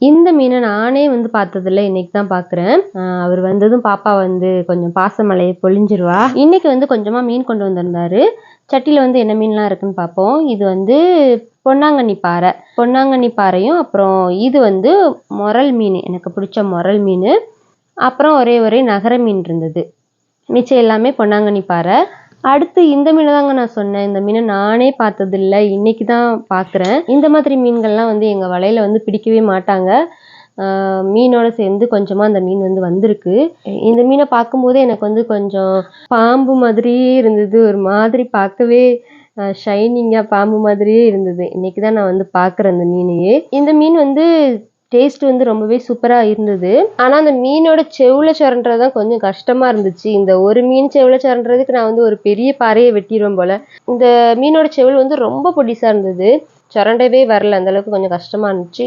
இந்த மீனை நானே வந்து பார்த்ததில்ல, இன்னைக்கு தான் பார்க்குறேன். அவர் வந்ததும் பாப்பா வந்து கொஞ்சம் பாசமழையை பொழிஞ்சிருவா. இன்னைக்கு வந்து கொஞ்சமாக மீன் கொண்டு வந்திருந்தாரு. சட்டியில் வந்து என்ன மீன்லாம் இருக்குன்னு பார்ப்போம். இது வந்து பொன்னாங்கண்ணி பாறை, பொன்னாங்கண்ணி பாறையும், அப்புறம் இது வந்து முரல் மீன், எனக்கு பிடிச்ச முரல் மீன். அப்புறம் ஒரே நகர மீன் இருந்தது. மிச்சம் எல்லாமே பொன்னாங்கண்ணி பாறை. அடுத்து இந்த மீனை தாங்க நான் சொன்னேன். இந்த மீனை நானே பார்த்ததில்ல, இன்னைக்கு தான் பார்க்குறேன். இந்த மாதிரி மீன்கள்லாம் வந்து எங்கள் வலையில் வந்து பிடிக்கவே மாட்டாங்க. மீனோட சேர்ந்து கொஞ்சமாக அந்த மீன் வந்து வந்திருக்கு. இந்த மீனை பார்க்கும்போது எனக்கு வந்து கொஞ்சம் பாம்பு மாதிரியே இருந்தது. ஒரு மாதிரி பார்க்கவே ஷைனிங்காக பாம்பு மாதிரியே இருந்தது. இன்னைக்கு தான் நான் வந்து பார்க்குறேன் அந்த மீனையே. இந்த மீன் வந்து டேஸ்ட் வந்து ரொம்பவே சூப்பராக இருந்தது. ஆனால் அந்த மீனோட செவுளை சுரண்டுறது தான் கொஞ்சம் கஷ்டமாக இருந்துச்சு. இந்த ஒரு மீன் செவுளை சுரண்டுறதுக்கு நான் வந்து ஒரு பெரிய பாறையை வெட்டிடுவேன் போல். இந்த மீனோட செவுள் வந்து ரொம்ப பொடிசாக இருந்தது, சுரண்டவே வரல, அந்தளவுக்கு கொஞ்சம் கஷ்டமாக இருந்துச்சு.